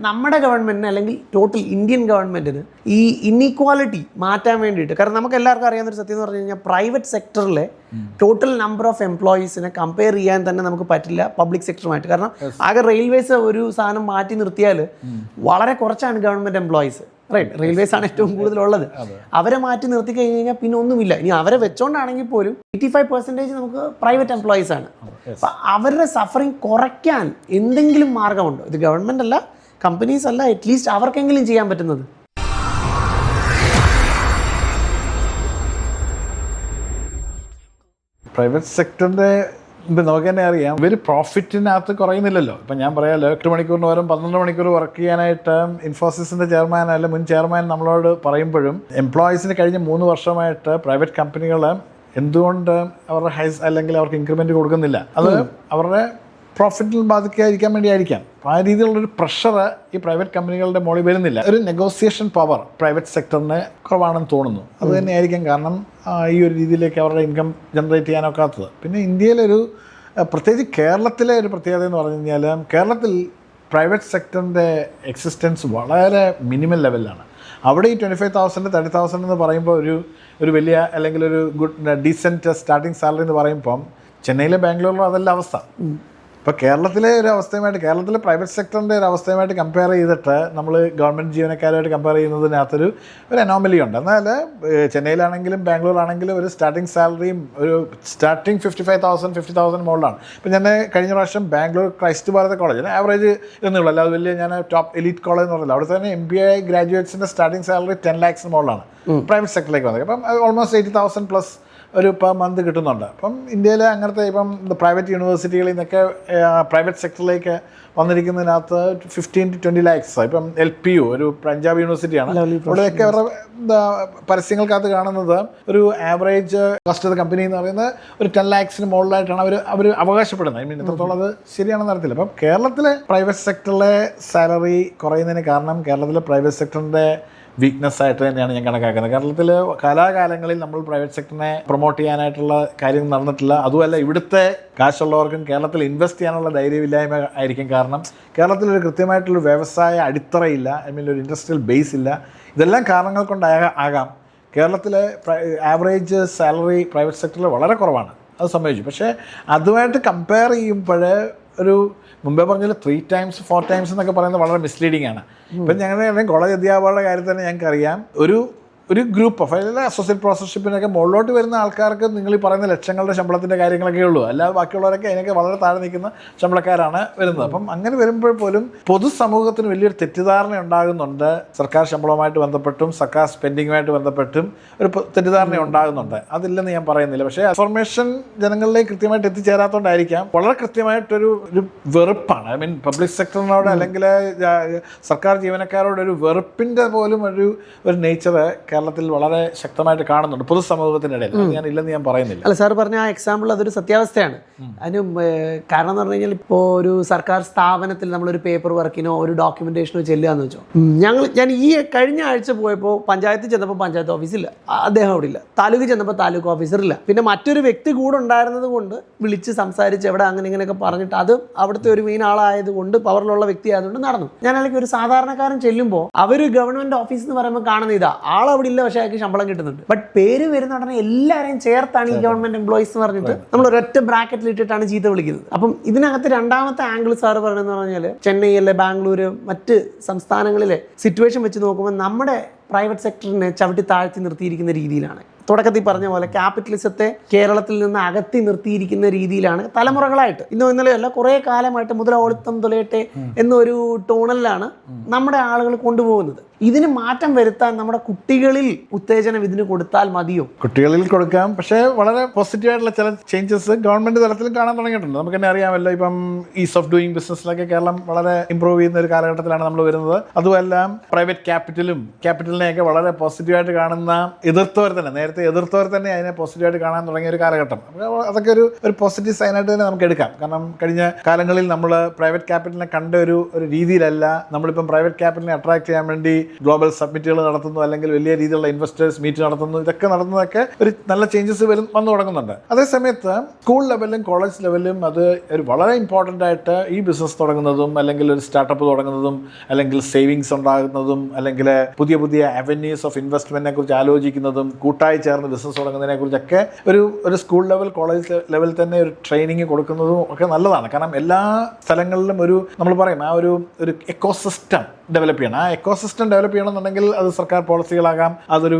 നമ്മുടെ ഗവൺമെന്റിന് അല്ലെങ്കിൽ ടോട്ടൽ ഇന്ത്യൻ ഗവൺമെന്റിന് ഈ ഇൻഇക്വാലിറ്റി മാറ്റാൻ വേണ്ടിയിട്ട്, കാരണം നമുക്ക് എല്ലാവർക്കും അറിയാവുന്ന ഒരു സത്യം എന്ന് പറഞ്ഞു കഴിഞ്ഞാൽ പ്രൈവറ്റ് സെക്ടറിലെ ടോട്ടൽ നമ്പർ ഓഫ് എംപ്ലോയീസിനെ കമ്പയർ ചെയ്യാൻ തന്നെ നമുക്ക് പറ്റില്ല പബ്ലിക് സെക്ടറുമായിട്ട്. കാരണം ആകെ റെയിൽവേസ് ഒരു സാധനം മാറ്റി നിർത്തിയാൽ വളരെ കുറച്ചാണ് ഗവൺമെന്റ് എംപ്ലോയീസ്. റൈറ്റ്, റെയിൽവേസ് ആണ് ഏറ്റവും കൂടുതലുള്ളത്. അവരെ മാറ്റി നിർത്തി കഴിഞ്ഞ് കഴിഞ്ഞാൽ പിന്നെ ഒന്നുമില്ല. ഇനി അവരെ വെച്ചോണ്ടാണെങ്കിൽ പോലും 85% നമുക്ക് പ്രൈവറ്റ് എംപ്ലോയീസ് ആണ്. അപ്പം അവരുടെ സഫറിങ് കുറയ്ക്കാൻ എന്തെങ്കിലും മാർഗമുണ്ടോ? ഇത് ഗവൺമെന്റ് അല്ല, കമ്പനീസ് അല്ല, അറ്റ്ലീസ്റ്റ് അവർക്കെങ്കിലും ചെയ്യാൻ പറ്റുന്നത്. പ്രൈവറ്റ് സെക്ടറിൻ്റെ ഇപ്പം നമുക്ക് തന്നെ അറിയാം, ഇവർ പ്രോഫിറ്റിനകത്ത് കുറയുന്നില്ലല്ലോ. ഇപ്പം ഞാൻ പറയാമല്ലോ, 8 മണിക്കൂറിന് പകരം 12 മണിക്കൂർ വർക്ക് ചെയ്യാനായിട്ട് ഇൻഫോസിസിൻ്റെ ചെയർമാൻ അല്ല മുൻ ചെയർമാൻ നമ്മളോട് പറയുമ്പോഴും എംപ്ലോയീസിന് കഴിഞ്ഞ 3 വർഷമായിട്ട് പ്രൈവറ്റ് കമ്പനികൾ എന്തുകൊണ്ട് അവരുടെ അല്ലെങ്കിൽ അവർക്ക് ഇൻക്രിമെൻറ്റ് കൊടുക്കുന്നില്ല? അത് അവരുടെ പ്രോഫിറ്റിൽ ബാധിക്കാതിരിക്കാൻ വേണ്ടിയായിരിക്കാം. അപ്പോൾ ആ രീതിയിലുള്ളൊരു പ്രഷർ ഈ പ്രൈവറ്റ് കമ്പനികളുടെ മുകളിൽ വരുന്നില്ല. ഒരു നെഗോസിയേഷൻ പവർ പ്രൈവറ്റ് സെക്ടറിന് കുറവാണെന്ന് തോന്നുന്നു. അത് തന്നെയായിരിക്കും കാരണം ഈ ഒരു രീതിയിലേക്ക് അവരുടെ ഇൻകം ജനറേറ്റ് ചെയ്യാനൊക്കാത്തത്. പിന്നെ ഇന്ത്യയിലൊരു പ്രത്യേകിച്ച് കേരളത്തിലെ ഒരു പ്രത്യേകത എന്ന് പറഞ്ഞു കഴിഞ്ഞാൽ, കേരളത്തിൽ പ്രൈവറ്റ് സെക്ടറിൻ്റെ എക്സിസ്റ്റൻസ് വളരെ മിനിമം ലെവലിലാണ്. അവിടെ ഈ 25,000 30,000 എന്ന് പറയുമ്പോൾ ഒരു വലിയ അല്ലെങ്കിൽ ഒരു ഗുഡ് ഡീസൻറ്റ് സ്റ്റാർട്ടിങ് സാലറി എന്ന് പറയുമ്പം ചെന്നൈയിലെ ബാംഗ്ലൂരിലോ അതല്ല അവസ്ഥ. ഇപ്പോൾ കേരളത്തിലെ ഒരു അവസ്ഥയുമായിട്ട്, കേരളത്തിലെ പ്രൈവറ്റ് സെക്ടറിൻ്റെ ഒരു അവസ്ഥയുമായിട്ട് കമ്പയർ ചെയ്തിട്ട് നമ്മൾ ഗവൺമെൻറ് ജീവനക്കാരുമായിട്ട് കമ്പയർ ചെയ്യുന്നതിനകത്തൊരു അനോമലി ഉണ്ട്. എന്നാൽ ചെന്നൈയിലാണെങ്കിലും ബാംഗ്ലൂരാണെങ്കിലും ഒരു സ്റ്റാർട്ടിങ് സാലറിയും ഒരു സ്റ്റാർട്ടിങ് 55,000 50,000 മുകളിലാണ്. ഇപ്പോൾ ഞാൻ കഴിഞ്ഞ പ്രാവശ്യം ബാംഗ്ലൂർ ക്രൈസ്റ്റ് ഭാരത കോളേജ് ആവറേജ് എന്നുള്ളൂ, അല്ലാതെ വലിയ ഞാൻ ടോപ്പ് എലീറ്റ് കോളേജ് എന്ന് പറഞ്ഞില്ല. അവിടെ തന്നെ MBA ഗ്രാജുവേറ്റ്സിൻ്റെ സ്റ്റാർട്ടിങ് സാലറി 10 lakhs മുകളിലാണ് പ്രൈവറ്റ് സെക്ടറിലേക്ക് വന്നത്. അപ്പം ഓൾമോസ്റ്റ് 80,000 പ്ലസ് ഒരു പെർ മന്ത് കിട്ടുന്നുണ്ട്. അപ്പം ഇന്ത്യയിലെ അങ്ങനത്തെ ഇപ്പം പ്രൈവറ്റ് യൂണിവേഴ്സിറ്റികളിൽ നിന്നൊക്കെ പ്രൈവറ്റ് സെക്ടറിലേക്ക് വന്നിരിക്കുന്നതിനകത്ത് 15 to 20 lakhs. ഇപ്പം LPU ഒരു പഞ്ചാബ് യൂണിവേഴ്സിറ്റിയാണ്, അവിടെയൊക്കെ അവരുടെ പരസ്യങ്ങൾക്കകത്ത് കാണുന്നത് ഒരു average cost of the company എന്ന് പറയുന്നത് ഒരു 10 lakhs മുകളിലായിട്ടാണ് അവർ അവകാശപ്പെടുന്നത്. ഐ മീൻ എത്രത്തോളം അത് ശരിയാണെന്ന് അറിയത്തില്ല. അപ്പം കേരളത്തിലെ പ്രൈവറ്റ് സെക്ടറിലെ സാലറി കുറയുന്നതിന് കാരണം കേരളത്തിലെ പ്രൈവറ്റ് സെക്ടറിൻ്റെ വീക്ക്നെസ് ആയിട്ട് തന്നെയാണ് ഞാൻ കണക്കാക്കുന്നത്. കേരളത്തിൽ കാലാകാലങ്ങളിൽ നമ്മൾ പ്രൈവറ്റ് സെക്ടറിനെ പ്രൊമോട്ട് ചെയ്യാനായിട്ടുള്ള കാര്യം നടന്നിട്ടില്ല. അതുമല്ല, ഇവിടുത്തെ കാശുള്ളവർക്കും കേരളത്തിൽ ഇൻവെസ്റ്റ് ചെയ്യാനുള്ള ധൈര്യമില്ലായ്മ ആയിരിക്കും. കാരണം കേരളത്തിലൊരു കൃത്യമായിട്ടുള്ളൊരു വ്യവസായ അടിത്തറയില്ല, ഐ മീൻ ഒരു ഇൻഡസ്ട്രിയൽ ബേസ് ഇല്ല. ഇതെല്ലാം കാരണങ്ങൾ കൊണ്ടാകാം കേരളത്തിലെ ആവറേജ് സാലറി പ്രൈവറ്റ് സെക്ടറിൽ വളരെ കുറവാണ്, അത് സംഭവിച്ചു. പക്ഷേ അതുമായിട്ട് കമ്പയർ ചെയ്യുമ്പോൾ ഒരു മുമ്പേ പറഞ്ഞാൽ 3 times 4 times എന്നൊക്കെ പറയുന്നത് വളരെ മിസ്ലീഡിങ് ആണ്. ഇപ്പം ഞങ്ങളുടെ കോളേജ് അധ്യാപകരുടെ കാര്യത്തിൽ തന്നെ ഞങ്ങൾക്കറിയാം, ഒരു ഗ്രൂപ്പ് ഓഫ് അല്ലെങ്കിൽ അസോസിയേറ്റ് പ്രൊഫസർഷിപ്പിനൊക്കെ മുകളിലോട്ട് വരുന്ന ആൾക്കാർക്ക് നിങ്ങൾ ഈ പറയുന്ന ലക്ഷങ്ങളുടെ ശമ്പളത്തിൻ്റെ കാര്യങ്ങളൊക്കെ ഉള്ളൂ. അല്ലാതെ ബാക്കിയുള്ളവരൊക്കെ അതിനൊക്കെ വളരെ താഴെ നിൽക്കുന്ന ശമ്പളക്കാരാണ് വരുന്നത്. അപ്പം അങ്ങനെ വരുമ്പോൾ പോലും പൊതുസമൂഹത്തിന് വലിയൊരു തെറ്റിദ്ധാരണ ഉണ്ടാകുന്നുണ്ട്. സർക്കാർ ശമ്പളവുമായിട്ട് ബന്ധപ്പെട്ടും സർക്കാർ സ്പെൻഡിങ്ങുമായിട്ട് ബന്ധപ്പെട്ടും ഒരു തെറ്റിദ്ധാരണ ഉണ്ടാകുന്നുണ്ട്. അതില്ലെന്ന് ഞാൻ പറയുന്നില്ല. പക്ഷേ ഇൻഫർമേഷൻ ജനങ്ങളിലേക്ക് കൃത്യമായിട്ട് എത്തിച്ചേരാത്തതുകൊണ്ടായിരിക്കാം വളരെ കൃത്യമായിട്ടൊരു വെറുപ്പാണ്. ഐ മീൻ പബ്ലിക് സെക്ടറിനോട് അല്ലെങ്കിൽ സർക്കാർ ജീവനക്കാരോട് ഒരു വെറുപ്പിൻ്റെ പോലും ഒരു നേച്ചർ കേരളത്തിൽ വളരെ ശക്തമായിട്ട് കാണുന്നുണ്ട് പൊതുസമൂഹത്തിനിടയിൽ. ഞാൻ ഇല്ലെന്ന് ഞാൻ പറയുന്നില്ല. അല്ല, സാർ പറഞ്ഞ ആ എക്സാമ്പിൾ അതൊരു സത്യാവസ്ഥയാണ്. അതിന് കാരണം എന്ന് പറഞ്ഞു കഴിഞ്ഞാൽ, ഇപ്പോൾ ഒരു സർക്കാർ സ്ഥാപനത്തിൽ നമ്മളൊരു പേപ്പർ വർക്കിനോ ഒരു ഡോക്യുമെന്റേഷനോ ചെല്ലുക എന്ന് വെച്ചോ, ഞാൻ ഈ കഴിഞ്ഞ ആഴ്ച പോയപ്പോൾ പഞ്ചായത്തിൽ ചെന്നപ്പോൾ പഞ്ചായത്ത് ഓഫീസില്ല, അദ്ദേഹം അവിടെ ഇല്ല. താലൂക്ക് ചെന്നപ്പോൾ താലൂക്ക് ഓഫീസറില്ല. പിന്നെ മറ്റൊരു വ്യക്തി കൂടെ ഉണ്ടായിരുന്നത് കൊണ്ട് വിളിച്ച് സംസാരിച്ച് എവിടെ അങ്ങനെ ഇങ്ങനെയൊക്കെ പറഞ്ഞിട്ട്, അത് അവിടുത്തെ ഒരു മെയിൻ ആളായതുകൊണ്ട് പവറിലുള്ള വ്യക്തി ആയതുകൊണ്ട് നടന്നു. ഞാൻ അല്ലെങ്കിൽ ഒരു സാധാരണക്കാരൻ ചെല്ലുമ്പോൾ അവർ ഗവൺമെന്റ് ഓഫീസ് എന്ന് പറയുമ്പോൾ കാണുന്ന ഇതാ, ആളവിടെ ഇല്ല, പക്ഷേ അയാൾക്ക് ശമ്പളം കിട്ടുന്നുണ്ട്. ബട്ട് പേര് വരുന്ന ഉടനെ എല്ലാവരെയും ചേർത്താണ് ഈ ഗവൺമെന്റ് എംപ്ലോയീസ് എന്ന് പറഞ്ഞിട്ട് നമ്മൾ ഒരൊറ്റ ബ്രാക്കറ്റിൽ ഇട്ടിട്ടാണ് ചീത്ത വിളിക്കുന്നത്. അപ്പം ഇതിനകത്ത് രണ്ടാമത്തെ ആംഗിൾ സാറ് പറയുന്നത് പറഞ്ഞാൽ, ചെന്നൈ അല്ലെ ബാംഗ്ലൂർ മറ്റ് സംസ്ഥാനങ്ങളിലെ സിറ്റുവേഷൻ വെച്ച് നോക്കുമ്പോൾ നമ്മുടെ പ്രൈവറ്റ് സെക്ടറിനെ ചവിട്ടി താഴ്ത്തി നിർത്തിയിരിക്കുന്ന രീതിയിലാണ്. തുടക്കത്തിൽ പറഞ്ഞ പോലെ ക്യാപിറ്റലിസത്തെ കേരളത്തിൽ നിന്ന് അകത്തി നിർത്തിയിരിക്കുന്ന രീതിയിലാണ് തലമുറകളായിട്ട്, ഇന്നലെ അല്ല കുറേ കാലമായിട്ട് മുതലോളിത്തം തുലയട്ടെ എന്നൊരു ടോണലിലാണ് നമ്മുടെ ആളുകൾ കൊണ്ടുപോകുന്നത്. ഇതിന് മാറ്റം വരുത്താൻ നമ്മുടെ കുട്ടികളിൽ ഉത്തേജനം ഇതിന് കൊടുത്താൽ മതിയോ? കുട്ടികളിൽ കൊടുക്കാം, പക്ഷേ വളരെ പോസിറ്റീവായിട്ടുള്ള ചില ചേഞ്ചസ് ഗവൺമെന്റ് തലത്തിലും കാണാൻ തുടങ്ങിയിട്ടുണ്ട്. നമുക്ക് തന്നെ അറിയാമല്ലോ, ഇപ്പം ഈസ് ഓഫ് ഡൂയിങ് ബിസിനസ്സിലൊക്കെ കേരളം വളരെ ഇമ്പ്രൂവ് ചെയ്യുന്ന ഒരു കാലഘട്ടത്തിലാണ് നമ്മൾ വരുന്നത്. അതുമെല്ലാം പ്രൈവറ്റ് ക്യാപിറ്റലിനെയൊക്കെ വളരെ പോസിറ്റീവായിട്ട് കാണുന്ന എതിർത്തവർ തന്നെ നേരത്തെ നേരത്തെ എതിർത്തവർ തന്നെ അതിനെ പോസിറ്റീവായിട്ട് കാണാൻ തുടങ്ങിയ ഒരു കാലഘട്ടം. അപ്പോൾ അതൊക്കെ ഒരു പോസിറ്റീവ് സൈനായിട്ട് തന്നെ നമുക്ക് എടുക്കാം. കാരണം കഴിഞ്ഞ കാലങ്ങളിൽ നമ്മൾ പ്രൈവറ്റ് ക്യാപിറ്റലിനെ കണ്ട ഒരു രീതിയിലല്ല നമ്മളിപ്പം പ്രൈവറ്റ് ക്യാപിറ്റലിനെ അട്രാക്ട് ചെയ്യാൻ വേണ്ടി ഗ്ലോബൽ സബ്മിറ്റുകൾ നടത്തുന്നു, അല്ലെങ്കിൽ വലിയ രീതിയിലുള്ള ഇൻവെസ്റ്റേഴ്സ് മീറ്റ് നടത്തുന്നു. ഇതൊക്കെ നടത്തുന്നതൊക്കെ ഒരു നല്ല ചേഞ്ചസ് വന്നു തുടങ്ങുന്നുണ്ട്. അതേസമയത്ത് സ്കൂൾ ലെവലിലും കോളേജ് ലെവലിലും അത് ഒരു വളരെ ഇമ്പോർട്ടൻ്റ് ആയിട്ട് ഈ ബിസിനസ് തുടങ്ങുന്നതും, അല്ലെങ്കിൽ ഒരു സ്റ്റാർട്ടപ്പ് തുടങ്ങുന്നതും, അല്ലെങ്കിൽ സേവിങ്സ് ഉണ്ടാകുന്നതും, അല്ലെങ്കിൽ പുതിയ പുതിയ അവന്യൂസ് ഓഫ് ഇൻവെസ്റ്റ്മെന്റിനെ കുറിച്ച് ആലോചിക്കുന്നതും, കൂട്ടായി ചേർന്ന് ബിസിനസ് തുടങ്ങുന്നതിനെ കുറിച്ചൊക്കെ ഒരു സ്കൂൾ ലെവൽ കോളേജ് ലെവൽ തന്നെ ഒരു ട്രെയിനിങ് കൊടുക്കുന്നതും ഒക്കെ നല്ലതാണ്. കാരണം എല്ലാ സ്ഥലങ്ങളിലും നമ്മൾ പറയും ആ ഒരു എക്കോസിസ്റ്റം ഡെവലപ്പ് ചെയ്യണം. ആ എക്കോസിസ്റ്റം ഡെവലപ്പ് ചെയ്യണമെന്നുണ്ടെങ്കിൽ അത് സർക്കാർ പോളിസികളാകാം, അതൊരു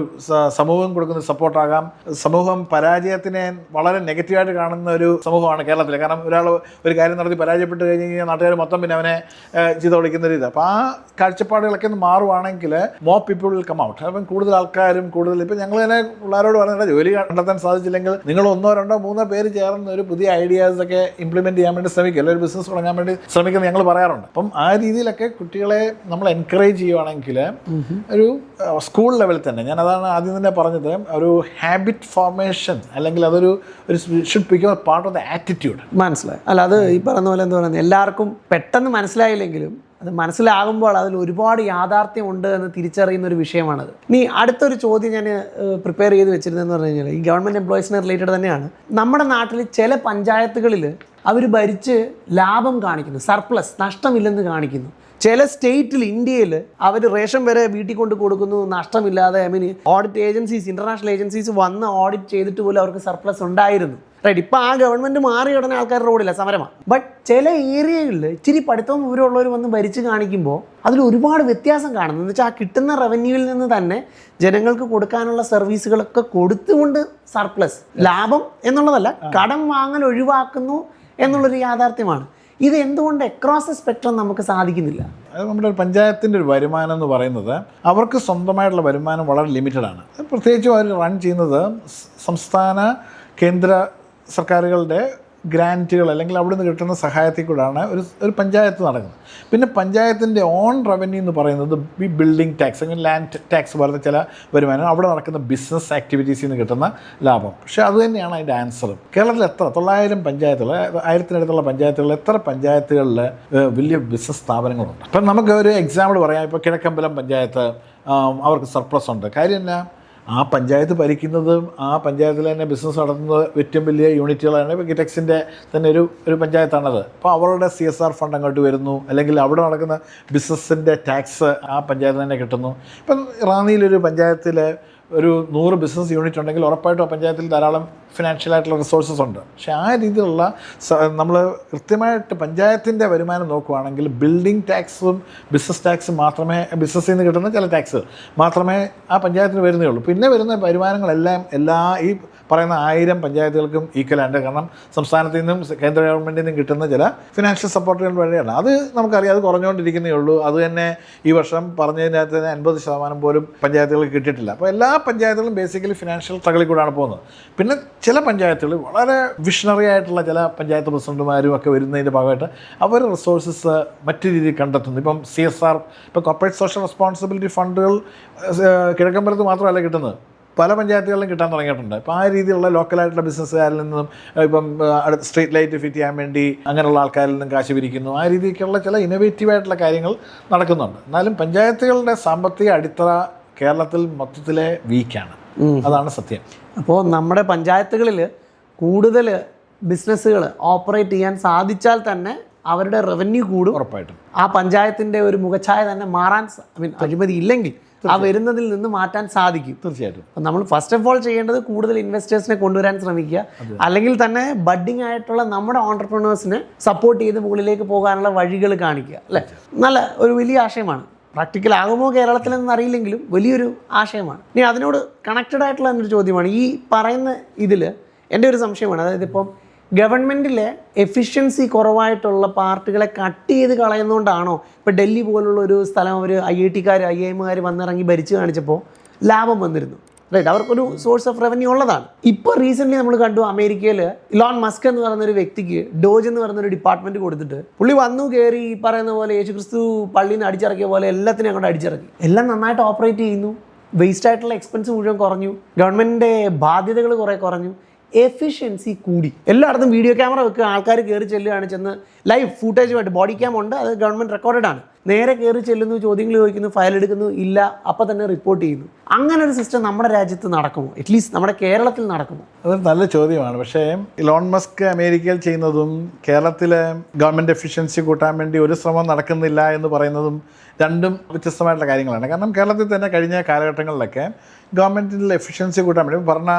സമൂഹം കൊടുക്കുന്ന സപ്പോർട്ടാകാം. സമൂഹം പരാജയത്തിനെ വളരെ നെഗറ്റീവായിട്ട് കാണുന്ന ഒരു സമൂഹമാണ് കേരളത്തിൽ. കാരണം ഒരാൾ ഒരു കാര്യം നടത്തി പരാജയപ്പെട്ട് കഴിഞ്ഞ് കഴിഞ്ഞാൽ നാട്ടുകാർ മൊത്തം പിന്നെ അവനെ ചെയ്ത് വിളിക്കുന്ന രീതി. അപ്പോൾ ആ കാഴ്ചപ്പാടുകളൊക്കെ ഒന്ന് മാറുവാണെങ്കിൽ more people will come out. അപ്പം കൂടുതൽ ആൾക്കാരും ഇപ്പം ഞങ്ങൾ തന്നെ പിള്ളേരോട് പറഞ്ഞിട്ട് ജോലി കണ്ടെത്താൻ സാധിച്ചില്ലെങ്കിൽ നിങ്ങൾ 1, 2, 3 പേര് ചേർന്ന് ഒരു പുതിയ ഐഡിയാസ് ഒക്കെ ഇംപ്ലിമെന്റ് ചെയ്യാൻ വേണ്ടി ശ്രമിക്കുക, അല്ലെങ്കിൽ ഒരു ബിസിനസ് തുടങ്ങാൻ വേണ്ടി ശ്രമിക്കുന്നത് ഞങ്ങൾ പറയാറുണ്ട്. അപ്പം ആ രീതിയിലൊക്കെ കുട്ടികളെ നമ്മൾ എൻകറേജ് ചെയ്യുവാണെങ്കിൽ ഒരു സ്കൂൾ ലെവലിൽ തന്നെ, ഞാൻ അതാണ് ആദ്യം തന്നെ പറഞ്ഞത്, ഒരു ഹാബിറ്റ് ഫോർമേഷൻ, അല്ലെങ്കിൽ അതൊരു should become part of the attitude. മനസ്സിലായി. അല്ല, അത് ഈ പറയുന്ന പോലെ എന്താ പറയുന്നത്, എല്ലാവർക്കും പെട്ടെന്ന് മനസ്സിലായില്ലെങ്കിലും അത് മനസ്സിലാകുമ്പോൾ അതിൽ ഒരുപാട് യാഥാർത്ഥ്യം ഉണ്ട് എന്ന് തിരിച്ചറിയുന്ന ഒരു വിഷയമാണത്. ഇനി അടുത്തൊരു ചോദ്യം ഞാൻ പ്രിപ്പയർ ചെയ്ത് വെച്ചിരുന്നതെന്ന് പറഞ്ഞു കഴിഞ്ഞാൽ ഈ ഗവൺമെൻറ് എംപ്ലോയീസിനെ റിലേറ്റഡ് തന്നെയാണ്. നമ്മുടെ നാട്ടിൽ ചില പഞ്ചായത്തുകളിൽ അവർ ഭരിച്ച് ലാഭം കാണിക്കുന്നു, സർപ്ലസ്, നഷ്ടമില്ലെന്ന് കാണിക്കുന്നു. ചില സ്റ്റേറ്റിൽ, ഇന്ത്യയിൽ അവർ റേഷൻ വരെ വീട്ടിൽ കൊണ്ട് കൊടുക്കുന്നു നഷ്ടമില്ലാതെ. ഓഡിറ്റ് ഏജൻസീസ്, ഇന്റർനാഷണൽ ഏജൻസീസ് വന്ന് ഓഡിറ്റ് ചെയ്തിട്ട് പോലും അവർക്ക് സർപ്ലസ് ഉണ്ടായിരുന്നു. റൈറ്റ്. ഇപ്പം ആ ഗവൺമെൻറ് മാറിയ ഉടനെ ആൾക്കാർ റോഡില്ല, സമരമാണ്. ബട്ട് ചില ഏരിയകളിൽ ഇച്ചിരി പഠിത്തവും വിവരമുള്ളവർ വന്ന് ഭരിച്ച് കാണിക്കുമ്പോൾ അതിൽ ഒരുപാട് വ്യത്യാസം കാണുന്നു. എന്ന് വെച്ചാൽ ആ കിട്ടുന്ന റവന്യൂവിൽ നിന്ന് തന്നെ ജനങ്ങൾക്ക് കൊടുക്കാനുള്ള സർവീസുകളൊക്കെ കൊടുത്തുകൊണ്ട് സർപ്ലസ്, ലാഭം എന്നുള്ളതല്ല, കടം വാങ്ങൽ ഒഴിവാക്കുന്നു എന്നുള്ളൊരു യാഥാർത്ഥ്യമാണ്. ഇത് എന്തുകൊണ്ട് അക്രോസ് ദ സ്പെക്ട്രം നമുക്ക് സാധിക്കുന്നില്ല? അത് നമ്മുടെ ഒരു പഞ്ചായത്തിൻ്റെ ഒരു വരുമാനം എന്ന് പറയുന്നത് അവർക്ക് സ്വന്തമായിട്ടുള്ള വരുമാനം വളരെ ലിമിറ്റഡാണ്. പ്രത്യേകിച്ചും അവർ റൺ ചെയ്യുന്നത് സംസ്ഥാന കേന്ദ്ര സർക്കാരുകളുടെ ഗ്രാൻറ്റുകൾ, അല്ലെങ്കിൽ അവിടെ നിന്ന് കിട്ടുന്ന സഹായത്തിൽ കൂടാണ് ഒരു പഞ്ചായത്ത് നടക്കുന്നത്. പിന്നെ പഞ്ചായത്തിൻ്റെ ഓൺ റവന്യൂ എന്ന് പറയുന്നത് ഈ ബിൽഡിംഗ് ടാക്സ്, അല്ലെങ്കിൽ ലാൻഡ് ടാക്സ് പോലത്തെ ചില വരുമാനം, അവിടെ നടക്കുന്ന ബിസിനസ് ആക്ടിവിറ്റീസിൽ നിന്ന് കിട്ടുന്ന ലാഭം. പക്ഷേ അത് തന്നെയാണ് അതിൻ്റെ ആൻസർ. കേരളത്തിൽ 900 പഞ്ചായത്തുകൾ, 1000-നടുത്തുള്ള പഞ്ചായത്തുകൾ, എത്ര പഞ്ചായത്തുകളിൽ വലിയ ബിസിനസ് സ്ഥാപനങ്ങളുണ്ട്? അപ്പം നമുക്ക് ഒരു എക്സാമ്പിൾ പറയാം. ഇപ്പോൾ കിഴക്കമ്പലം പഞ്ചായത്ത്, അവർക്ക് സർപ്ലസ് ഉണ്ട്. കാര്യം എന്നാ, ആ പഞ്ചായത്ത് ഭരിക്കുന്നതും ആ പഞ്ചായത്തിൽ തന്നെ ബിസിനസ് നടത്തുന്നത് ഏറ്റവും വലിയ യൂണിറ്റുകളാണ്. ഇപ്പോൾ ഗിറ്റക്സിൻ്റെ തന്നെ ഒരു പഞ്ചായത്താണത്. അപ്പോൾ അവരുടെ CSR ഫണ്ട് അങ്ങോട്ട് വരുന്നു, അല്ലെങ്കിൽ അവിടെ നടക്കുന്ന ബിസിനസ്സിൻ്റെ ടാക്സ് ആ പഞ്ചായത്ത് തന്നെ കിട്ടുന്നു. ഇപ്പം റാന്നിയിലൊരു പഞ്ചായത്തിൽ ഒരു 100 ബിസിനസ് യൂണിറ്റ് ഉണ്ടെങ്കിൽ ഉറപ്പായിട്ടും ആ പഞ്ചായത്തിൽ ധാരാളം ഫിനാൻഷ്യലായിട്ടുള്ള റിസോഴ്സസ് ഉണ്ട്. പക്ഷേ ആ രീതിയിലുള്ള നമ്മൾ കൃത്യമായിട്ട് പഞ്ചായത്തിൻ്റെ വരുമാനം നോക്കുകയാണെങ്കിൽ ബിൽഡിംഗ് ടാക്സും ബിസിനസ് ടാക്സും മാത്രമേ, ബിസിനസ്സിൽ നിന്ന് കിട്ടുന്ന ചില ടാക്സ് മാത്രമേ ആ പഞ്ചായത്തിന് വരുന്നേ ഉള്ളൂ. പിന്നെ വരുന്ന വരുമാനങ്ങളെല്ലാം ഈ പറയുന്ന 1000 പഞ്ചായത്തുകൾക്കും ഈക്വലാണ്. കാരണം സംസ്ഥാനത്തിൽ നിന്നും കേന്ദ്ര ഗവൺമെൻറ്റിൽ നിന്നും കിട്ടുന്ന ചില ഫിനാൻഷ്യൽ സപ്പോർട്ടുകൾ വഴിയാണ്. അത് നമുക്കറിയാം, അത് കുറഞ്ഞുകൊണ്ടിരിക്കുന്നേ ഉള്ളൂ. അത് തന്നെ ഈ വർഷം പറഞ്ഞതിനകത്ത് തന്നെ 50% പോലും പഞ്ചായത്തുകൾക്ക് കിട്ടിയിട്ടില്ല. അപ്പോൾ എല്ലാ പഞ്ചായത്തുകളും ബേസിക്കലി ഫിനാൻഷ്യൽ സ്ട്രഗിളിൽ കൂടാണ് പോകുന്നത്. പിന്നെ ചില പഞ്ചായത്തുകൾ വളരെ വിഷണറി ആയിട്ടുള്ള ചില പഞ്ചായത്ത് പ്രസിഡന്റുമാരും ഒക്കെ വരുന്നതിൻ്റെ ഭാഗമായിട്ട് അവർ റിസോഴ്സസ് മറ്റു രീതിയിൽ കണ്ടെത്തുന്നു. ഇപ്പം CSR, ഇപ്പോൾ കോർപ്പറേറ്റ് സോഷ്യൽ റെസ്പോൺസിബിലിറ്റി ഫണ്ടുകൾ കിഴക്കമ്പലത്ത് മാത്രമല്ല കിട്ടുന്നത്, പല പഞ്ചായത്തുകളിലും കിട്ടാൻ തുടങ്ങിയിട്ടുണ്ട്. അപ്പോൾ ആ രീതിയിലുള്ള ലോക്കലായിട്ടുള്ള ബിസിനസ്സുകാരിൽ നിന്നും, ഇപ്പം സ്ട്രീറ്റ് ലൈറ്റ് ഫിറ്റ് ചെയ്യാൻ വേണ്ടി അങ്ങനെയുള്ള ആൾക്കാരിൽ നിന്നും കാശ് പിരിക്കുന്നു. ആ രീതിക്കുള്ള ചില ഇന്നോവേറ്റീവായിട്ടുള്ള കാര്യങ്ങൾ നടക്കുന്നുണ്ട്. എന്നാലും പഞ്ചായത്തുകളുടെ സാമ്പത്തിക അടിത്തറ കേരളത്തിൽ മൊത്തത്തിലെ വീക്കാണ്. അതാണ് സത്യം. അപ്പോൾ നമ്മുടെ പഞ്ചായത്തുകളിൽ കൂടുതൽ ബിസിനസ്സുകൾ ഓപ്പറേറ്റ് ചെയ്യാൻ സാധിച്ചാൽ തന്നെ അവരുടെ റവന്യൂ കൂടും. ഉറപ്പായിട്ടും ആ പഞ്ചായത്തിൻ്റെ ഒരു മുഖച്ഛായ തന്നെ മാറാൻ, അഴിമതി ഇല്ലെങ്കിൽ ആ വരുന്നതിൽ നിന്ന് മാറ്റാൻ സാധിക്കും. തീർച്ചയായിട്ടും. അപ്പം നമ്മൾ ഫസ്റ്റ് ഓഫ് ഓൾ ചെയ്യേണ്ടത് കൂടുതൽ ഇൻവെസ്റ്റേഴ്സിനെ കൊണ്ടുവരാൻ ശ്രമിക്കുക, അല്ലെങ്കിൽ തന്നെ ബഡ്ഡിങ് ആയിട്ടുള്ള നമ്മുടെ ഓൺടർപ്രണേഴ്സിനെ സപ്പോർട്ട് ചെയ്ത് മുകളിലേക്ക് പോകാനുള്ള വഴികൾ കാണിക്കുക, അല്ലേ? നല്ല ഒരു വലിയ ആശയമാണ്. പ്രാക്ടിക്കൽ ആകുമോ കേരളത്തിലെന്ന് അറിയില്ലെങ്കിലും വലിയൊരു ആശയമാണ്. ഇനി അതിനോട് കണക്റ്റഡ് ആയിട്ടുള്ള എന്നൊരു ചോദ്യമാണ് ഈ പറയുന്ന ഇതിൽ എൻ്റെ ഒരു സംശയമാണ്. അതായത് ഇപ്പം ഗവൺമെൻറ്റിലെ എഫിഷ്യൻസി കുറവായിട്ടുള്ള പാർട്ടുകളെ കട്ട് ചെയ്ത് കളയുന്നതുകൊണ്ടാണോ ഇപ്പോൾ ഡൽഹി പോലുള്ള ഒരു സ്ഥലം അവർ IITക്കാർ IIMകാർ വന്നിറങ്ങി ഭരിച്ചു കാണിച്ചപ്പോൾ ലാഭം വന്നിരുന്നു, റൈറ്റ്? അവർക്കൊരു സോഴ്സ് ഓഫ് റവന്യൂ ഉള്ളതാണ്. ഇപ്പോൾ റീസെൻ്റ്ലി നമ്മൾ കണ്ടു അമേരിക്കയിൽ ഇലോൺ മസ്ക് എന്ന് പറയുന്നൊരു വ്യക്തിക്ക് ഡോജ് എന്ന് പറയുന്നൊരു ഡിപ്പാർട്ട്മെൻറ്റ് കൊടുത്തിട്ട് പുള്ളി വന്നു കയറി ഈ പറയുന്ന പോലെ യേശുക്രിസ്തു പള്ളിയിൽ നിന്ന് അടിച്ചിറക്കിയ പോലെ എല്ലാത്തിനും അങ്ങോട്ട് അടിച്ചിറക്കി. എല്ലാം നന്നായിട്ട് ഓപ്പറേറ്റ് ചെയ്യുന്നു, വേസ്റ്റ് ആയിട്ടുള്ള എക്സ്പെൻസ് മുഴുവൻ കുറഞ്ഞു, ഗവൺമെൻറ്റിൻ്റെ ബാധ്യതകൾ കുറേ കുറഞ്ഞു, എഫിഷ്യൻസി കൂടി. എല്ലായിടത്തും വീഡിയോ ക്യാമറ വെക്കുക, ആൾക്കാർ കയറി ചെല്ലുകയാണ്, ചെന്ന് ലൈവ് ഫുട്ടേജുമായിട്ട് ബോഡി ക്യാം ഉണ്ട്, അത് ഗവൺമെൻറ് റെക്കോർഡഡ് ആണ്. നേരെ കയറി ചെല്ലുന്നു, ചോദ്യങ്ങൾ ചോദിക്കുന്നു, ഫയൽ എടുക്കുന്നു, ഇല്ല അപ്പം തന്നെ റിപ്പോർട്ട് ചെയ്യുന്നു. അങ്ങനെ ഒരു സിസ്റ്റം നമ്മുടെ രാജ്യത്ത് നടക്കുമോ? അറ്റ്ലീസ്റ്റ് നമ്മുടെ കേരളത്തിൽ നടക്കുമോ? അതൊരു നല്ല ചോദ്യമാണ്. പക്ഷേ ഇലോൺ മസ്ക് അമേരിക്കയിൽ ചെയ്യുന്നതും കേരളത്തിലെ ഗവൺമെൻറ് എഫിഷ്യൻസി കൂട്ടാൻ വേണ്ടി ഒരു ശ്രമം നടക്കുന്നില്ല എന്ന് പറയുന്നതും രണ്ടും വ്യത്യസ്തമായിട്ടുള്ള കാര്യങ്ങളാണ്. കാരണം കേരളത്തിൽ തന്നെ കഴിഞ്ഞ കാലഘട്ടങ്ങളിലൊക്കെ ഗവൺമെൻറ്റിൻ്റെ എഫിഷ്യൻസി കൂട്ടാൻ വേണ്ടി ഭരണ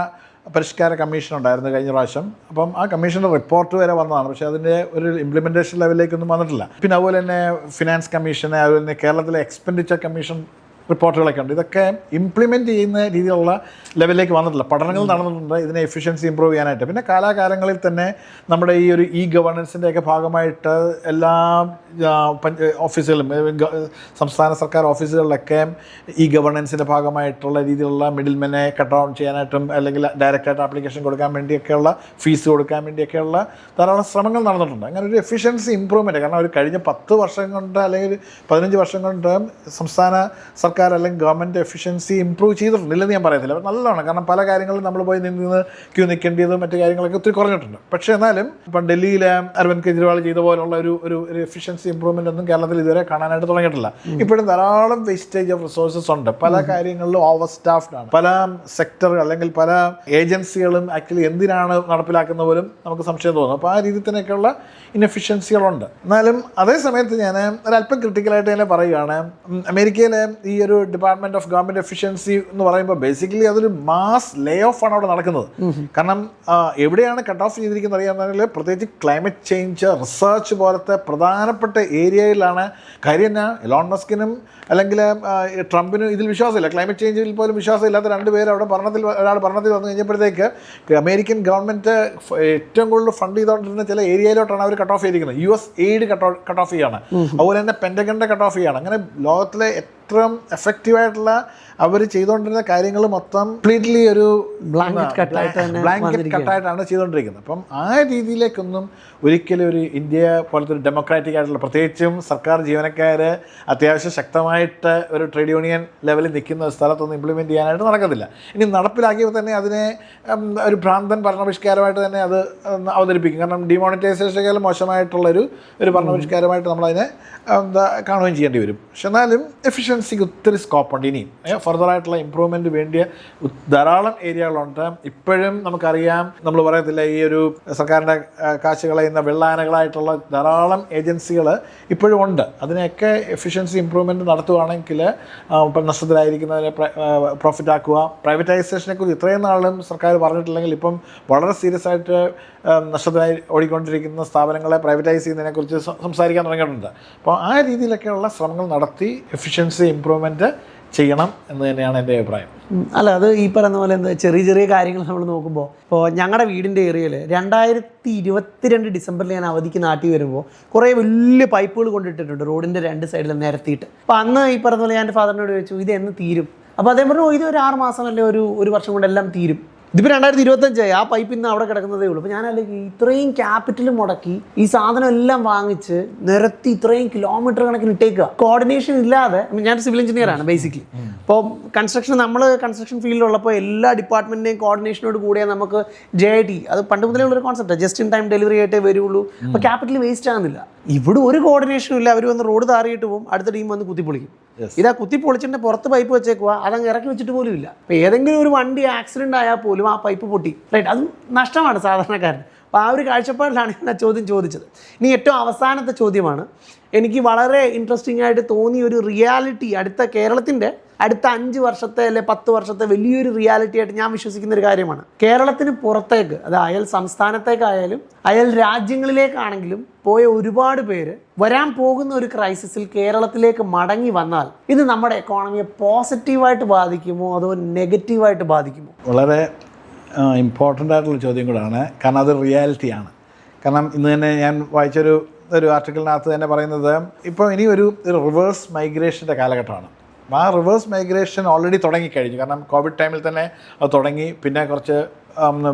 പരിഷ്കാര കമ്മീഷൻ ഉണ്ടായിരുന്നു കഴിഞ്ഞ പ്രാവശ്യം. അപ്പം ആ കമ്മീഷൻ്റെ റിപ്പോർട്ട് വരെ വന്നതാണ്. പക്ഷേ അതിൻ്റെ ഒരു ഇംപ്ലിമെൻറ്റേഷൻ ലെവലിലേക്കൊന്നും വന്നിട്ടില്ല. പിന്നെ അതുപോലെ തന്നെ ഫിനാൻസ് കമ്മീഷൻ, അതുപോലെ തന്നെ കേരളത്തിലെ എക്സ്പെൻഡിച്ചർ കമ്മീഷൻ റിപ്പോർട്ടുകളൊക്കെ ഉണ്ട്. ഇതൊക്കെ ഇംപ്ലിമെൻറ്റ് ചെയ്യുന്ന രീതിയിലുള്ള ലെവലിലേക്ക് വന്നിട്ടില്ല. പഠനങ്ങൾ നടന്നിട്ടുണ്ട് ഇതിനെ എഫിഷ്യൻസി ഇമ്പ്രൂവ് ചെയ്യാനായിട്ട്. പിന്നെ കാലാകാലങ്ങളിൽ തന്നെ നമ്മുടെ ഈ ഒരു ഗവേണൻസിൻ്റെയൊക്കെ ഭാഗമായിട്ട് എല്ലാ ഓഫീസുകളും, സംസ്ഥാന സർക്കാർ ഓഫീസുകളിലൊക്കെ ഗവേണൻസിൻ്റെ ഭാഗമായിട്ടുള്ള രീതിയിലുള്ള മിഡിൽമെനെ കട്ട് ഡൗൺ ചെയ്യാനായിട്ടും അല്ലെങ്കിൽ ഡയറക്റ്റായിട്ട് ആപ്ലിക്കേഷൻ കൊടുക്കാൻ വേണ്ടിയൊക്കെയുള്ള ഫീസ് കൊടുക്കാൻ വേണ്ടിയൊക്കെയുള്ള ധാരാളം ശ്രമങ്ങൾ നടന്നിട്ടുണ്ട്. അങ്ങനെ ഒരു എഫിഷ്യൻസി ഇമ്പ്രൂവ്മെൻറ്റ്, കാരണം ഒരു കഴിഞ്ഞ 10 വർഷം കൊണ്ട് അല്ലെങ്കിൽ 15 വർഷം കൊണ്ട് സംസ്ഥാന സർക്കാർ അല്ലെങ്കിൽ ഗവൺമെൻറ് എഫിഷ്യൻസി ഇമ്പ്രൂവ് ചെയ്തിട്ടുണ്ടില്ലെന്ന് ഞാൻ പറയത്തില്ല. നല്ലതാണ്. കാരണം പല കാര്യങ്ങളും നമ്മൾ പോയി നിന്ന് ക്യൂ നിൽക്കേണ്ടതും മറ്റു കാര്യങ്ങളൊക്കെ ഒത്തിരി കുറഞ്ഞിട്ടുണ്ട്. പക്ഷേ എന്നാലും ഇപ്പം ഡൽഹിയിലെ അരവിന്ദ് കെജ്രിവാൾ ചെയ്ത പോലുള്ള ഒരു എഫിഷ്യൻസി ഇമ്പ്രൂവ്മെൻ്റ് ഒന്നും കേരളത്തിൽ ഇതുവരെ കാണാനായിട്ട് തുടങ്ങിയിട്ടില്ല. ഇപ്പോഴും ധാരാളം വേസ്റ്റേജ് ഓഫ് റിസോഴ്സസ് ഉണ്ട്. പല കാര്യങ്ങളിലും ഓവർ സ്റ്റാഫ്ഡ് ആണ്. പല സെക്ടർ അല്ലെങ്കിൽ പല ഏജൻസികളും ആക്ച്വലി എന്തിനാണ് നടപ്പിലാക്കുന്ന പോലും നമുക്ക് സംശയം തോന്നും. അപ്പോൾ ആ രീതിയിൽ തന്നെയൊക്കെയുള്ള ഇൻഎഫിഷ്യൻസികളുണ്ട്. എന്നാലും അതേ സമയത്ത് ഞാൻ ഒരല്പം ക്രിട്ടിക്കലായിട്ട് തന്നെ പറയുകയാണ്, അമേരിക്കയിലെ ഈ ഒരു ഡിപ്പാർട്ട്മെന്റ് ഓഫ് ഗവൺമെന്റ് എഫിഷ്യൻസി എന്ന് പറയുമ്പോൾ ബേസിക്കലി അതൊരു മാസ് ലേ ഓഫ് ആണ് അവിടെ നടക്കുന്നത്. കാരണം എവിടെയാണ് കട്ട് ഓഫ് ചെയ്തിരിക്കുന്നത് അറിയാമെങ്കിൽ പ്രത്യേകിച്ച് ക്ലൈമറ്റ് ചേഞ്ച് റിസർച്ച് പോലത്തെ പ്രധാനപ്പെട്ട ഏരിയയിലാണ്. കാര്യം എന്നാ, എലോൺ മസ്കിനും അല്ലെങ്കിൽ ട്രംപിനും ഇതിൽ വിശ്വാസമില്ല. ക്ലൈമറ്റ് ചേഞ്ചിൽ പോലും വിശ്വാസമില്ലാത്ത 2 പേര് അവിടെ ഒരാൾ ഭരണത്തിൽ വന്നു കഴിഞ്ഞപ്പോഴത്തേക്ക് അമേരിക്കൻ ഗവൺമെൻറ് ഏറ്റവും കൂടുതൽ ഫണ്ട് ചെയ്തുകൊണ്ടിരുന്ന ചില ഏരിയയിലോട്ടാണ് അവർ കട്ട് ഓഫ് ചെയ്തിരിക്കുന്നത്. US എയ്ഡ് കട്ട് ഓഫ് ചെയ്യാണ്, അതുപോലെ തന്നെ പെൻറ്റഗണിൻ്റെ കട്ട് ഓഫ് ചെയ്യാണ്. അങ്ങനെ ലോകത്തിലെ ഏറ്റവും എഫക്റ്റീവായിട്ടുള്ള അവർ ചെയ്തുകൊണ്ടിരുന്ന കാര്യങ്ങൾ മൊത്തം കംപ്ലീറ്റ്ലി ഒരു ബ്ലാങ്കറ്റ് കട്ടായിട്ടാണ് ചെയ്തുകൊണ്ടിരിക്കുന്നത്. അപ്പം ആ രീതിയിലേക്കൊന്നും ഒരിക്കലും ഒരു ഇന്ത്യ പോലത്തെ ഒരു ഡെമോക്രാറ്റിക് ആയിട്ടുള്ള, പ്രത്യേകിച്ചും സർക്കാർ ജീവനക്കാർ അത്യാവശ്യം ശക്തമായിട്ട് ഒരു ട്രേഡ് യൂണിയൻ ലെവലിൽ നിൽക്കുന്ന ഒരു സ്ഥലത്തൊന്നും ഇംപ്ലിമെൻറ്റ് ചെയ്യാനായിട്ട് നടക്കത്തില്ല. ഇനി നടപ്പിലാക്കിയപ്പോൾ തന്നെ അതിനെ ഒരു ഭ്രാന്തൻ ഭരണപരിഷ്കാരമായിട്ട് തന്നെ അത് അവതരിപ്പിക്കും. കാരണം ഡിമോണിറ്റൈസേഷനേക്കാളും മോശമായിട്ടുള്ളൊരു ഭരണപരിഷ്കാരമായിട്ട് നമ്മളതിനെ കാണുകയും ചെയ്യേണ്ടി വരും. പക്ഷെ എന്നാലും എഫിഷ്യൻസിക്ക് ഒത്തിരി സ്കോപ്പുണ്ട്. ഇനിയും ഫർദറായിട്ടുള്ള ഇമ്പ്രൂവ്മെൻറ്റ് വേണ്ടിയ ധാരാളം ഏരിയകളുണ്ട്. ഇപ്പോഴും നമുക്കറിയാം, നമ്മൾ പറയത്തില്ല, ഈ ഒരു സർക്കാരിൻ്റെ കാശ് കളയുന്ന വെള്ളാനകളായിട്ടുള്ള ധാരാളം ഏജൻസികൾ ഇപ്പോഴും ഉണ്ട്. അതിനെയൊക്കെ എഫിഷ്യൻസി ഇമ്പ്രൂവ്മെൻറ്റ് നടത്തുകയാണെങ്കിൽ ഇപ്പം നഷ്ടത്തിലായിരിക്കുന്നതിനെ പ്രോഫിറ്റ് ആക്കുക. പ്രൈവറ്റൈസേഷനെക്കുറിച്ച് ഇത്രയും നാളും സർക്കാർ പറഞ്ഞിട്ടില്ലെങ്കിൽ ഇപ്പം വളരെ സീരിയസ് ആയിട്ട് നഷ്ടത്തിനായി ഓടിക്കൊണ്ടിരിക്കുന്ന സ്ഥാപനങ്ങളെ പ്രൈവറ്റൈസ് ചെയ്യുന്നതിനെക്കുറിച്ച് സംസാരിക്കാൻ തുടങ്ങിയിട്ടുണ്ട്. അപ്പോൾ ആ രീതിയിലൊക്കെയുള്ള ശ്രമങ്ങൾ നടത്തി എഫിഷ്യൻസി ഇമ്പ്രൂവ്മെൻറ്റ് ചെയ്യണം എന്ന് തന്നെയാണ് എൻ്റെ അഭിപ്രായം. അല്ല, അത് ഈ പറയുന്ന പോലെ എന്താ ചെറിയ ചെറിയ കാര്യങ്ങൾ നമ്മൾ നോക്കുമ്പോൾ, ഇപ്പോൾ ഞങ്ങളുടെ വീടിൻ്റെ ഏരിയയിൽ 2022 ഡിസംബറിൽ ഞാൻ അവധിക്ക് നാട്ടിൽ വരുമ്പോൾ കുറേ വലിയ പൈപ്പുകൾ കൊണ്ടിട്ടിട്ടുണ്ട് റോഡിൻ്റെ 2 സൈഡിലും നിരത്തിയിട്ട്. അപ്പോൾ അന്ന് ഈ പറഞ്ഞ പോലെ ഞാൻ എൻ്റെ ഫാദറിനോട് ചോദിച്ചു, ഇത് എന്ന് തീരും? അപ്പോൾ അദ്ദേഹം പറഞ്ഞു, ഇത് ഒരു 6 മാസം അല്ലെ ഒരു വർഷം കൊണ്ടെല്ലാം തീരും. ഇതിപ്പോൾ 2025 ആ പൈപ്പ് ഇന്ന് അവിടെ കിടക്കുന്നതേ ഉള്ളൂ. അപ്പോൾ ഞാനല്ലെങ്കിൽ ഇത്രയും ക്യാപിറ്റൽ മുടക്കി ഈ സാധനം എല്ലാം വാങ്ങിച്ച് നിരത്തി ഇത്രയും കിലോമീറ്റർ കണക്കിന് ഇട്ടേക്കുക, കോർഡിനേഷൻ ഇല്ലാതെ. ഞാൻ സിവിൽ എഞ്ചിനീയർ ആണ് ബേസിക്കലി. അപ്പോൾ നമ്മൾ കൺസ്ട്രക്ഷൻ ഫീൽഡിലുള്ളപ്പോൾ എല്ലാ ഡിപ്പാർട്ട്മെൻറ്റിൻ്റെയും കോർഡിനേഷനോട് കൂടിയാൽ നമുക്ക് JIT, അത് പണ്ട് മുതലേ ഉള്ളൊരു കോൺസെപ്റ്റാണ്, ജസ്റ്റ് ഇൻ ടൈം ഡെലിവറി ആയിട്ടേ വരുള്ളൂ. അപ്പോൾ ക്യാപിറ്റൽ വേസ്റ്റ് ആകുന്നില്ല. ഇവിടെ ഒരു കോർഡിനേഷനും ഇല്ല. അവർ വന്ന് റോഡ് താറിയിട്ട് പോകും, അടുത്ത ടീം വന്ന് കുത്തിപ്പൊളിക്കും. ഇതാ കുത്തിപ്പൊളിച്ചിട്ട് പുറത്ത് പൈപ്പ് വെച്ചേക്കുക, അതങ്ങ് ഇറക്കി വെച്ചിട്ട് പോലും ഇല്ല. അപ്പോൾ ഏതെങ്കിലും ഒരു വണ്ടി ആക്സിഡൻ്റ് ആയാൽ പോലും ആ പൈപ്പ് പൊട്ടി, റൈറ്റ്, അത് നഷ്ടമാണ് സാധാരണക്കാരൻ. അപ്പോൾ ആ ഒരു കാഴ്ചപ്പാടിലാണ് ഞാൻ ചോദ്യം ചോദിച്ചത്. ഇനി ഏറ്റവും അവസാനത്തെ ചോദ്യമാണ്, എനിക്ക് വളരെ ഇൻട്രസ്റ്റിംഗ് ആയിട്ട് തോന്നിയ ഒരു റിയാലിറ്റി, കേരളത്തിൻ്റെ അടുത്ത 5 വർഷത്തെ അല്ലെ 10 വർഷത്തെ വലിയൊരു റിയാലിറ്റി ആയിട്ട് ഞാൻ വിശ്വസിക്കുന്ന ഒരു കാര്യമാണ്. കേരളത്തിന് പുറത്തേക്ക്, അത് അയൽ സംസ്ഥാനത്തേക്കായാലും അയൽ രാജ്യങ്ങളിലേക്കാണെങ്കിലും പോയ ഒരുപാട് പേര് വരാൻ പോകുന്ന ഒരു ക്രൈസിസിൽ കേരളത്തിലേക്ക് മടങ്ങി വന്നാൽ ഇത് നമ്മുടെ എക്കോണമിയെ പോസിറ്റീവായിട്ട് ബാധിക്കുമോ അതോ നെഗറ്റീവായിട്ട് ബാധിക്കുമോ? വളരെ ഇമ്പോർട്ടൻ്റ് ആയിട്ടുള്ള ചോദ്യം കൂടാണ്. കാരണം അത് റിയാലിറ്റിയാണ്. കാരണം ഇന്ന് തന്നെ ഞാൻ വായിച്ചൊരു ആർട്ടിക്കിളിനകത്ത് തന്നെ പറയുന്നത്, ഇപ്പോൾ ഇനി ഒരു റിവേഴ്സ് മൈഗ്രേഷൻ്റെ കാലഘട്ടമാണ്. ആ റിവേഴ്സ് മൈഗ്രേഷൻ ഓൾറെഡി തുടങ്ങിക്കഴിഞ്ഞു. കാരണം കോവിഡ് ടൈമിൽ തന്നെ അത് തുടങ്ങി. പിന്നെ കുറച്ച്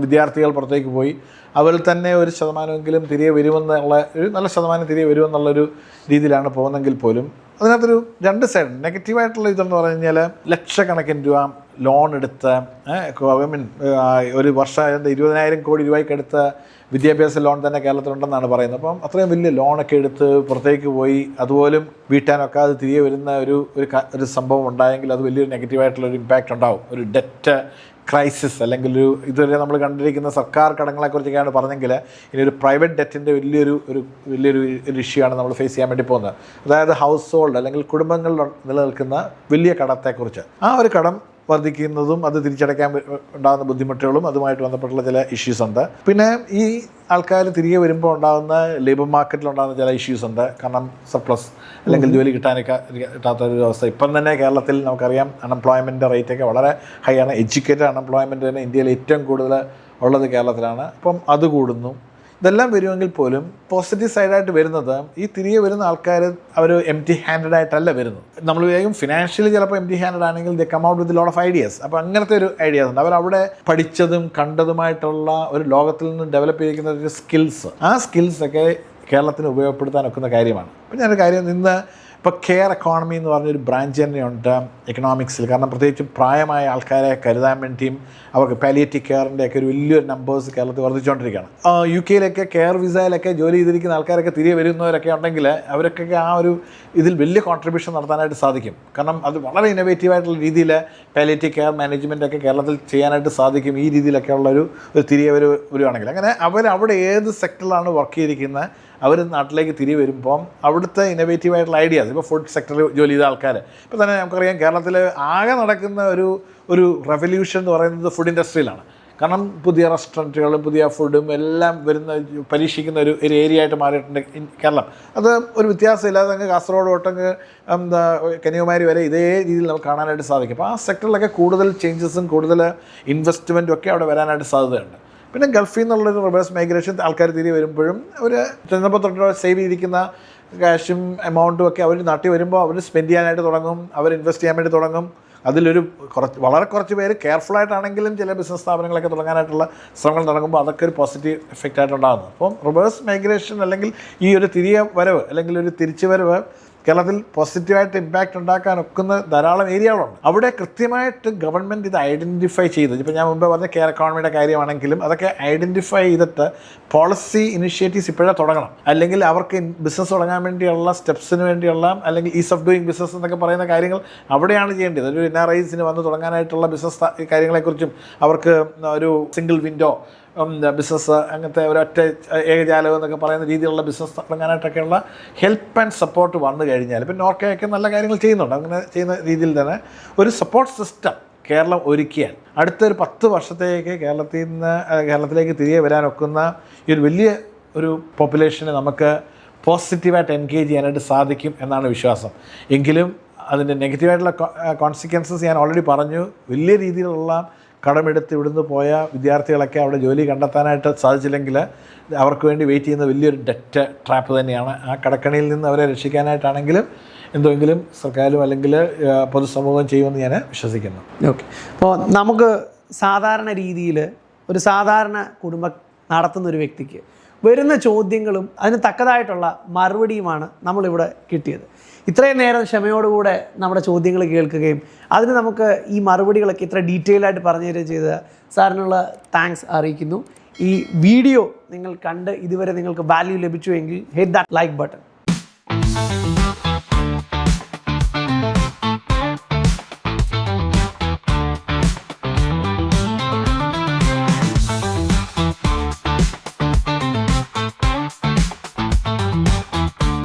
വിദ്യാർത്ഥികൾ പുറത്തേക്ക് പോയി. അവരിൽ തന്നെ ഒരു ശതമാനമെങ്കിലും തിരികെ വരുമെന്നുള്ള ഒരു നല്ല ശതമാനം തിരികെ വരുമെന്നുള്ളൊരു രീതിയിലാണ് പോകുന്നതെങ്കിൽ പോലും അതിനകത്തൊരു രണ്ട് സൈഡ് നെഗറ്റീവായിട്ടുള്ള ഇതെന്ന് പറഞ്ഞു കഴിഞ്ഞാൽ ലക്ഷക്കണക്കിന് രൂപ ലോൺ എടുത്ത് ഒരു വർഷം 20,000 കോടി രൂപയ്ക്ക് എടുത്ത വിദ്യാഭ്യാസ ലോൺ തന്നെ കേരളത്തിലുണ്ടെന്നാണ് പറയുന്നത്. അപ്പം അത്രയും വലിയ ലോണൊക്കെ എടുത്ത് പുറത്തേക്ക് പോയി അതുപോലും വീട്ടാനൊക്കെ അത് തിരികെ വരുന്ന ഒരു സംഭവം ഉണ്ടായെങ്കിൽ അത് വലിയൊരു നെഗറ്റീവായിട്ടുള്ളൊരു ഇമ്പാക്റ്റ് ഉണ്ടാവും. ഒരു ഡെറ്റ് ക്രൈസിസ് അല്ലെങ്കിൽ ഇതുവരെ നമ്മൾ കണ്ടിരിക്കുന്ന സർക്കാർ കടങ്ങളെക്കുറിച്ചൊക്കെയാണ് പറഞ്ഞെങ്കിൽ ഇനി ഒരു പ്രൈവറ്റ് ഡെറ്റിൻ്റെ വലിയൊരു ഇഷ്യൂ ആണ് നമ്മൾ ഫേസ് ചെയ്യാൻ വേണ്ടി പോകുന്നത്. അതായത് ഹൗസ് ഹോൾഡ് അല്ലെങ്കിൽ കുടുംബങ്ങളിൽ നിലനിൽക്കുന്ന വലിയ കടത്തെക്കുറിച്ച്. ആ ഒരു കടം വർദ്ധിക്കുന്നതും അത് തിരിച്ചടയ്ക്കാൻ ഉണ്ടാകുന്ന ബുദ്ധിമുട്ടുകളും അതുമായിട്ട് ബന്ധപ്പെട്ടുള്ള ചില ഇഷ്യൂസ് ഉണ്ട്. പിന്നെ ഈ ആൾക്കാർ തിരികെ വരുമ്പോൾ ഉണ്ടാകുന്ന ലേബർ മാർക്കറ്റിൽ ഉണ്ടാകുന്ന ചില ഇഷ്യൂസ് ഉണ്ട്. കാരണം സർപ്ലസ് അല്ലെങ്കിൽ ജോലി കിട്ടാത്തൊരു അവസ്ഥ. ഇപ്പം തന്നെ കേരളത്തിൽ നമുക്കറിയാം അൺഎംപ്ലോയ്മെൻറ്റ് റേറ്റൊക്കെ വളരെ ഹൈ ആണ്. എഡ്യൂക്കേറ്റഡ് അൺഎംപ്ലോയ്മെൻറ്റ് തന്നെ ഇന്ത്യയിൽ ഏറ്റവും കൂടുതൽ ഉള്ളത് കേരളത്തിലാണ്. അപ്പം അത് കൂടുന്നു. ഇതെല്ലാം വരുമെങ്കിൽ പോലും പോസിറ്റീവ് സൈഡായിട്ട് വരുന്നത് ഈ തിരികെ വരുന്ന ആൾക്കാർ അവർ എംപ്റ്റി ഹാൻഡഡ് ആയിട്ടല്ല വരുന്നത്. നമ്മൾ വേഗം ഫിനാൻഷ്യലി ചിലപ്പോൾ എംപ്റ്റി ഹാൻഡഡ് ആണെങ്കിൽ they come out with lot of ideas. അപ്പോൾ അങ്ങനത്തെ ഒരു ഐഡിയാസ് ഉണ്ട്. അവരവിടെ പഠിച്ചതും കണ്ടതുമായിട്ടുള്ള ഒരു ലോകത്തിൽ നിന്ന് ഡെവലപ്പ് ചെയ്തിരിക്കുന്ന ഒരു സ്കിൽസ്, ആ സ്കിൽസൊക്കെ കേരളത്തിന് ഉപയോഗപ്പെടുത്താൻ ഒക്കുന്ന കാര്യമാണ്. അപ്പോൾ ഞാനൊരു കാര്യം ഇന്ന് ഇപ്പോൾ കെയർ എക്കോണമി എന്ന് പറഞ്ഞൊരു ബ്രാഞ്ച് തന്നെയുണ്ട് എക്കണോമിക്സിൽ. കാരണം പ്രത്യേകിച്ച് പ്രായമായ ആൾക്കാരെ കരുതാൻ വേണ്ടിയും അവർക്ക് പാലിയേറ്റീവ് കെയറിൻ്റെ ഒക്കെ ഒരു വലിയൊരു നമ്പേഴ്സ് കേരളത്തിൽ വർദ്ധിച്ചുകൊണ്ടിരിക്കുകയാണ്. യുകെയിലൊക്കെ കെയർ വിസയിലൊക്കെ ജോലി ചെയ്തിരിക്കുന്ന ആൾക്കാരൊക്കെ തിരികെ വരുന്നവരൊക്കെ ഉണ്ടെങ്കിൽ അവർക്കൊക്കെ ആ ഒരു ഇതിൽ വലിയ കോൺട്രിബ്യൂഷൻ നടത്താനായിട്ട് സാധിക്കും. കാരണം അത് വളരെ ഇന്നോവേറ്റീവായിട്ടുള്ള രീതിയിൽ പാലിയേറ്റീവ് കെയർ മാനേജ്മെൻ്റ് ഒക്കെ കേരളത്തിൽ ചെയ്യാനായിട്ട് സാധിക്കും. ഈ രീതിയിലൊക്കെ ഉള്ളൊരു തിരികെ വരുവാണെങ്കിൽ അങ്ങനെ അവിടെ ഏത് സെക്ടറിലാണ് വർക്ക് ചെയ്തിരിക്കുന്നത് അവർ നാട്ടിലേക്ക് തിരികെ വരുമ്പം അവിടുത്തെ ഇന്നോവേറ്റീവായിട്ടുള്ള ഐഡിയാസ്, ഇപ്പോൾ ഫുഡ് സെക്ടറിൽ ജോലി ചെയ്ത ആൾക്കാർ ഇപ്പോൾ തന്നെ നമുക്കറിയാം കേരളത്തിൽ ആകെ നടക്കുന്ന ഒരു റെവല്യൂഷൻ എന്ന് പറയുന്നത് ഫുഡ് ഇൻഡസ്ട്രിയിലാണ്. കാരണം പുതിയ റെസ്റ്റോറൻറ്റുകളും പുതിയ ഫുഡും എല്ലാം പരീക്ഷിക്കുന്ന ഒരു ഏരിയ ആയിട്ട് മാറിയിട്ടുണ്ട് കേരളം. അത് ഒരു വ്യത്യാസമില്ലാതെ അങ്ങ് കാസർഗോഡ് തൊട്ടങ്ങ് കന്യാകുമാരി വരെ ഇതേ രീതിയിൽ നമുക്ക് കാണാനായിട്ട് സാധിക്കും. അപ്പോൾ ആ സെക്ടറിലൊക്കെ കൂടുതൽ ചേഞ്ചസും കൂടുതൽ ഇൻവെസ്റ്റ്മെൻറ്റും ഒക്കെ അവിടെ വരാനായിട്ട് സാധ്യതയുണ്ട്. പിന്നെ ഗൾഫിൽ നിന്നുള്ളൊരു റിവേഴ്സ് മൈഗ്രേഷൻ ആൾക്കാർ തിരികെ വരുമ്പോഴും അവർ ചെന്നപ്പോൾ തൊട്ട് സേവ് ചെയ്തിരിക്കുന്ന ക്യാഷും എമൗണ്ടും ഒക്കെ അവർ നാട്ടിൽ വരുമ്പോൾ അവർ സ്പെൻഡ് ചെയ്യാനായിട്ട് തുടങ്ങും, അവർ ഇൻവെസ്റ്റ് ചെയ്യാൻ വേണ്ടി തുടങ്ങും. അതിലൊരു വളരെ കുറച്ച് പേര് കെയർഫുള്ളായിട്ടാണെങ്കിലും ചില ബിസിനസ് സ്ഥാപനങ്ങളൊക്കെ തുടങ്ങാനായിട്ടുള്ള ശ്രമങ്ങൾ നടക്കുമ്പോൾ അതൊക്കെ ഒരു പോസിറ്റീവ് എഫക്റ്റ് ആയിട്ടുണ്ടാകുന്നു. അപ്പം റിവേഴ്സ് മൈഗ്രേഷൻ അല്ലെങ്കിൽ ഈ ഒരു തിരികെ വരവ് അല്ലെങ്കിൽ ഒരു തിരിച്ചു വരവ് കേരളത്തിൽ പോസിറ്റീവായിട്ട് ഇമ്പാക്റ്റ് ഉണ്ടാക്കാൻ ഒക്കുന്ന ധാരാളം ഏരിയകളുണ്ട്. അവിടെ കൃത്യമായിട്ട് ഗവൺമെൻറ് ഇത് ഐഡൻറ്റിഫൈ ചെയ്ത്, ഇപ്പോൾ ഞാൻ മുമ്പ് പറഞ്ഞ കെയർ എക്കോണമിയുടെ കാര്യമാണെങ്കിലും അതൊക്കെ ഐഡൻറ്റിഫൈ ചെയ്തിട്ട് പോളിസി ഇനിഷ്യേറ്റീവ്സ് ഇപ്പോഴേ തുടങ്ങണം. അല്ലെങ്കിൽ അവർക്ക് ബിസിനസ് തുടങ്ങാൻ വേണ്ടിയുള്ള സ്റ്റെപ്സിന് വേണ്ടിയുള്ള അല്ലെങ്കിൽ ഈസ് ഓഫ് ഡൂയിങ് ബിസിനസ് എന്നൊക്കെ പറയുന്ന കാര്യങ്ങൾ അവിടെയാണ് ചെയ്യേണ്ടത്. ഒരു NRIസിന് വന്ന് തുടങ്ങാനായിട്ടുള്ള ബിസിനസ് കാര്യങ്ങളെക്കുറിച്ചും അവർക്ക് ഒരു സിംഗിൾ വിൻഡോ ബിസിനസ് അങ്ങനത്തെ ഒരൊറ്റ ഏകജാലകം എന്നൊക്കെ പറയുന്ന രീതിയിലുള്ള ബിസിനസ് തുടങ്ങാനായിട്ടൊക്കെയുള്ള ഹെൽപ്പ് ആൻഡ് സപ്പോർട്ട് വന്നു കഴിഞ്ഞാൽ ഇപ്പം നോർക്കയൊക്കെ നല്ല കാര്യങ്ങൾ ചെയ്യുന്നുണ്ട്. അങ്ങനെ ചെയ്യുന്ന രീതിയിൽ തന്നെ ഒരു സപ്പോർട്ട് സിസ്റ്റം കേരളം ഒരുക്കിയാൽ അടുത്തൊരു 10 വർഷത്തേക്ക് കേരളത്തിലേക്ക് തിരികെ വരാനൊക്കുന്ന ഈ ഒരു വലിയ ഒരു പോപ്പുലേഷനെ നമുക്ക് പോസിറ്റീവായിട്ട് എൻഗേജ് ചെയ്യാനായിട്ട് സാധിക്കും എന്നാണ് വിശ്വാസം. എങ്കിലും അതിൻ്റെ നെഗറ്റീവായിട്ടുള്ള കോൺസിക്വൻസസ് ഞാൻ ഓൾറെഡി പറഞ്ഞു. വലിയ രീതിയിലുള്ള കടമെടുത്ത് ഇവിടുന്ന് പോയ വിദ്യാർത്ഥികളൊക്കെ അവിടെ ജോലി കണ്ടെത്താനായിട്ട് സാധിച്ചില്ലെങ്കിൽ അവർക്ക് വേണ്ടി വെയിറ്റ് ചെയ്യുന്ന വലിയൊരു ഡെറ്റ് ട്രാപ്പ് തന്നെയാണ്. ആ കടക്കണിയിൽ നിന്ന് അവരെ രക്ഷിക്കാനായിട്ടാണെങ്കിലും എന്തെങ്കിലും സർക്കാരും അല്ലെങ്കിൽ പൊതുസമൂഹം ചെയ്യുമെന്ന് ഞാൻ വിശ്വസിക്കുന്നു. ഓക്കെ. അപ്പോൾ നമുക്ക് സാധാരണ രീതിയിൽ ഒരു സാധാരണ കുടുംബം നടത്തുന്നൊരു വ്യക്തിക്ക് വരുന്ന ചോദ്യങ്ങളും അതിന് തക്കതായിട്ടുള്ള മറുപടിയുമാണ് നമ്മളിവിടെ കിട്ടിയത്. ഇത്രയും നേരം ക്ഷമയോടുകൂടെ നമ്മുടെ ചോദ്യങ്ങൾ കേൾക്കുകയും അതിന് നമുക്ക് ഈ മറുപടികളൊക്കെ ഇത്ര ഡീറ്റെയിൽ ആയിട്ട് പറഞ്ഞു തരികയും ചെയ്ത സാറിനുള്ള താങ്ക്സ് അറിയിക്കുന്നു. ഈ വീഡിയോ നിങ്ങൾ കണ്ട് ഇതുവരെ നിങ്ങൾക്ക് വാല്യൂ ലഭിച്ചുവെങ്കിൽ ഹിറ്റ് ദാറ്റ് ലൈക്ക് ബട്ടൺ.